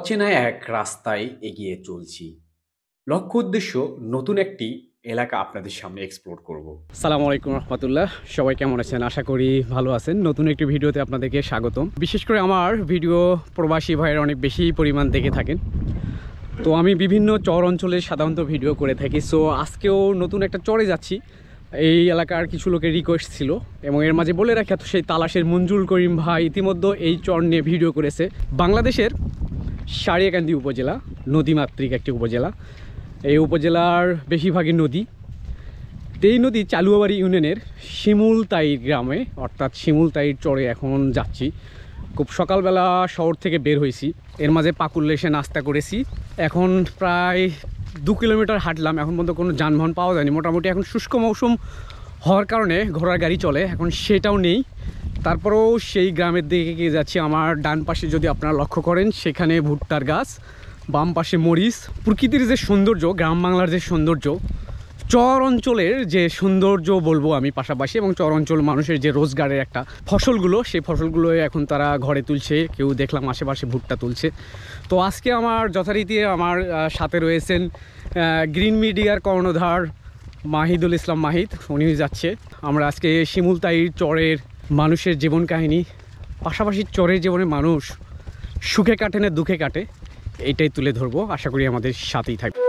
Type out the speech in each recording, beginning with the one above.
অচেনা এক রাস্তায় এগিয়ে চলছি। লক্ষ্য উদ্দেশ্য নতুন একটি এলাকা আপনাদের সামনে এক্সপ্লোর করব। আসসালামু আলাইকুম রহমতুল্লাহ। সবাই কেমন আছেন? আশা করি ভালো আছেন। নতুন একটি ভিডিওতে আপনাদেরকে স্বাগতম। বিশেষ করে আমার ভিডিও প্রবাসী ভাইয়েরা অনেক বেশি পরিমাণ দেখে থাকেন। তো আমি বিভিন্ন চর অঞ্চলে সাধারণত ভিডিও করে থাকি। সো আজকেও নতুন একটা চরে যাচ্ছি। এই এলাকার কিছু লোকের রিকোয়েস্ট ছিল এবং এর মাঝে বলে রাখা তো সেই তালাশের মঞ্জুল করিম ভাই ইতিমধ্যে এই চর নিয়ে ভিডিও করেছে। বাংলাদেশের সারিয়াকান্দি উপজেলা, নদীমাতৃক একটি উপজেলা। এই উপজেলার বেশিরভাগই নদী। এই নদী চালুয়াবাড়ি ইউনিয়নের শিমুলতাইর গ্রামে, অর্থাৎ শিমুলতাইর চরে এখন যাচ্ছি। খুব সকালবেলা শহর থেকে বের হয়েছি। এর মাঝে পাকুল্লে এসে নাস্তা করেছি। এখন প্রায় 2 কিলোমিটার হাঁটলাম। এখন পর্যন্ত কোনো যানবাহন পাওয়া যায়নি। মোটামুটি এখন শুষ্ক মৌসুম হওয়ার কারণে ঘোড়ার গাড়ি চলে, এখন সেটাও নেই। তারপরেও সেই গ্রামের দিকে গিয়ে যাচ্ছি। আমার ডান পাশে যদি আপনারা লক্ষ্য করেন, সেখানে ভুট্টার গাছ, বাম পাশে মরিচ। প্রকৃতির যে সৌন্দর্য, গ্রাম বাংলার যে সৌন্দর্য, চর অঞ্চলের যে সৌন্দর্য বলবো আমি পাশাপাশি, এবং চর অঞ্চল মানুষের যে রোজগারের একটা ফসলগুলো, সেই ফসলগুলো এখন তারা ঘরে তুলছে। কেউ দেখলাম আশেপাশে ভুট্টা তুলছে। তো আজকে আমার যথারীতি আমার সাথে রয়েছেন গ্রিন মিডিয়ার কর্ণধার মাহিদুল ইসলাম মাহিদ, উনি যাচ্ছে। আমরা আজকে শিমুলতাইর চরের মানুষের জীবন কাহিনী, পাশাপাশি চরের জীবনে মানুষ সুখে কাটে না দুঃখে কাটে, এইটাই তুলে ধরবো। আশা করি আমাদের সাথেই থাকবে।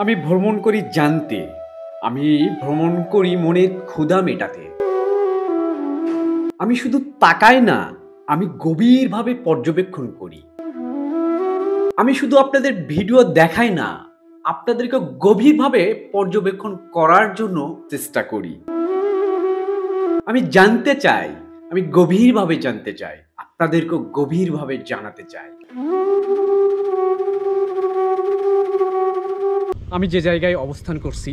আমি ভ্রমণ করি জানতে, আমি ভ্রমণ করি মনের ক্ষুধা মেটাতে। আমি শুধু তাকাই না, আমি গভীরভাবে পর্যবেক্ষণ করি। আমি শুধু আপনাদের ভিডিও দেখাই না, আপনাদেরকে গভীরভাবে পর্যবেক্ষণ করার জন্য চেষ্টা করি। আমি জানতে চাই, আমি গভীরভাবে জানতে চাই, আপনাদেরকে গভীরভাবে জানাতে চাই। আমি যে জায়গায় অবস্থান করছি,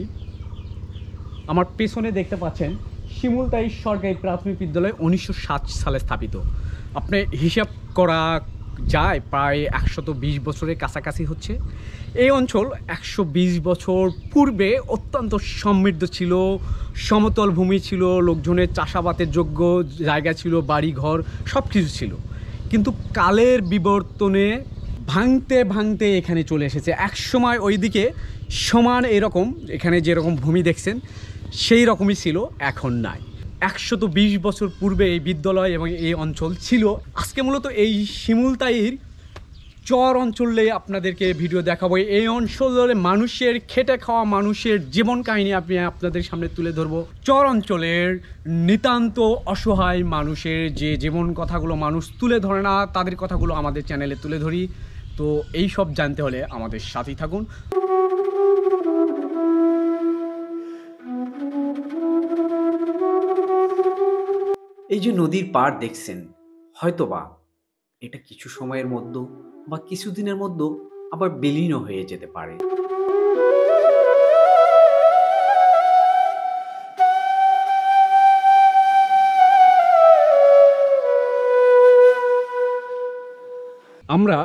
আমার পেছনে দেখতে পাচ্ছেন শিমুলতাই সরকারি প্রাথমিক বিদ্যালয় 1907 সালে স্থাপিত। আপনি হিসাব করা যায় প্রায় 120 বছরের কাছাকাছি হচ্ছে। এই অঞ্চল 120 বছর পূর্বে অত্যন্ত সমৃদ্ধ ছিল, সমতল ভূমি ছিল, লোকজনের চাষাবাদের যোগ্য জায়গা ছিল, বাড়িঘর সব কিছু ছিল। কিন্তু কালের বিবর্তনে ভাঙতে ভাঙতে এখানে চলে এসেছে। এক সময় ওইদিকে সমান এরকম, এখানে যেরকম ভূমি দেখছেন সেই রকমই ছিল, এখন নাই। 120 বছর পূর্বে এই বিদ্যালয় এবং এই অঞ্চল ছিল। আজকে মূলত এই শিমুলতাইর চর অঞ্চলে আপনাদেরকে ভিডিও দেখাবো। এই অঞ্চলের মানুষের, খেটে খাওয়া মানুষের জীবন কাহিনী আমি আপনাদের সামনে তুলে ধরবো। চর অঞ্চলের নিতান্ত অসহায় মানুষের যে জীবন কথাগুলো মানুষ তুলে ধরে না, তাদের কথাগুলো আমাদের চ্যানেলে তুলে ধরি। তো এই সব জানতে হলে আমাদের সাথেই থাকুন। এই যে নদীর পাড় দেখছেন, হয়তোবা এটা কিছু সময়ের মধ্যে বা কিছুদিনের মধ্যে আবার বিলীন হয়ে যেতে পারে। আমরা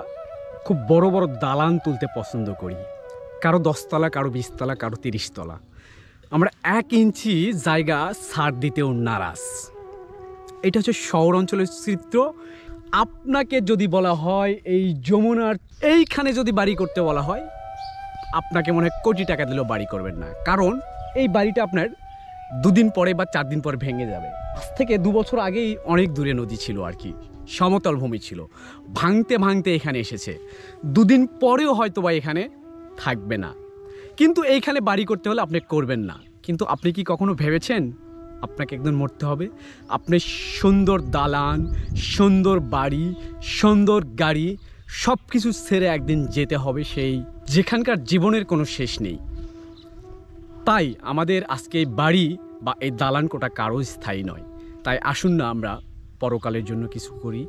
খুব বড় বড় দালান তুলতে পছন্দ করি, কারো 10 তলা, কারো 20 তলা, কারো 30 তলা। আমরা 1 ইঞ্চি জায়গা ছাড় দিতেও নারাজ। এটা হচ্ছে শহর অঞ্চলের চিত্র। আপনাকে যদি বলা হয় এই যমুনার এইখানে যদি বাড়ি করতে বলা হয়, আপনাকে মনে হয় কোটি টাকা দিলেও বাড়ি করবেন না, কারণ এই বাড়িটা আপনার 2 দিন পরে বা 4 দিন পরে ভেঙে যাবে। আজ থেকে 2 বছর আগেই অনেক দূরে নদী ছিল আর কি, সমতল ভূমি ছিল। ভাঙতে ভাঙতে এখানে এসেছে, 2 দিন পরেও হয়তো বা এখানে থাকবে না। কিন্তু এইখানে বাড়ি করতে হলে আপনি করবেন না। কিন্তু আপনি কি কখনো ভেবেছেন আপনাকে একদিন মরতে হবে? আপনি সুন্দর দালান, সুন্দর বাড়ি, সুন্দর গাড়ি সব কিছু ছেড়ে একদিন যেতে হবে সেই যেখানকার জীবনের কোনো শেষ নেই। তাই আমাদের আজকে এই বাড়ি বা এই দালান কোটা কারো স্থায়ী নয়। তাই আসুন না আমরা পরকালের জন্য কিছু করি।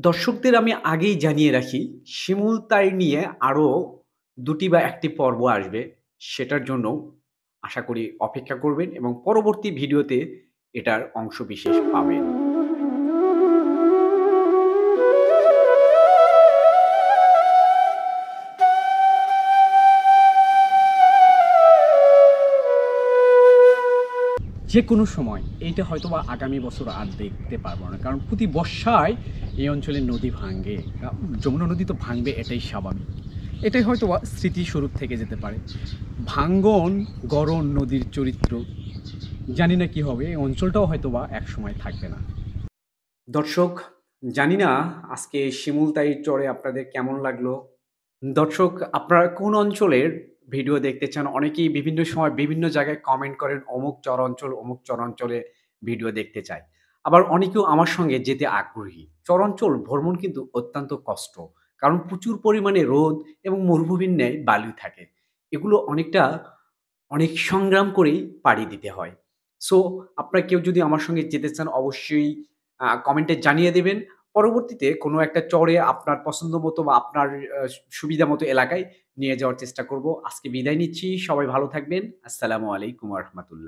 দর্শকদের আমি আগেই জানিয়ে রাখি, শিমুলতাই নিয়ে আরও 2টি বা 1টি পর্ব আসবে। সেটার জন্য আশা করি অপেক্ষা করবেন এবং পরবর্তী ভিডিওতে এটার অংশবিশেষ পাবেন। যে কোনো সময় এইটা হয়তো বা আগামী বছর আর দেখতে পারবো না, কারণ প্রতি বর্ষায় এই অঞ্চলে নদী ভাঙে। যমুনা নদী তো ভাঙবে, এটাই স্বাভাবিক। এটাই হয়তো বা স্মৃতিস্বরূপ থেকে যেতে পারে। ভাঙ্গন গড়ন নদীর চরিত্র, জানি না কি হবে, এই অঞ্চলটাও হয়তো বা এক সময় থাকবে না। দর্শক, জানি না আজকে শিমুলতাইর চরে আপনাদের কেমন লাগলো। দর্শক, আপনারা কোন অঞ্চলের ভিডিও দেখতে চান? অনেকেই বিভিন্ন সময় বিভিন্ন জায়গায় কমেন্ট করেন, অমুক চর অঞ্চল, অমুক চর অঞ্চলে ভিডিও দেখতে চায়। আবার অনেকেও আমার সঙ্গে যেতে আগ্রহী। চর অঞ্চল ভ্রমণ কিন্তু অত্যন্ত কষ্ট। কারণ প্রচুর পরিমাণে রোদ এবং মরুভূমির ন্যায় বালু থাকে। এগুলো অনেক সংগ্রাম করেই পাড়ি দিতে হয়। সো আপনারা কেউ যদি আমার সঙ্গে যেতে চান অবশ্যই কমেন্টে জানিয়ে দেবেন। পরবর্তীতে কোনো একটা চরে আপনার পছন্দ মতো বা আপনার সুবিধা মতো এলাকায় নিয়ে যাওয়ার চেষ্টা করব। আজকে বিদায় নিচ্ছি। সবাই ভালো থাকবেন। আসসালামু আলাইকুম ওয়া রাহমাতুল্লাহ।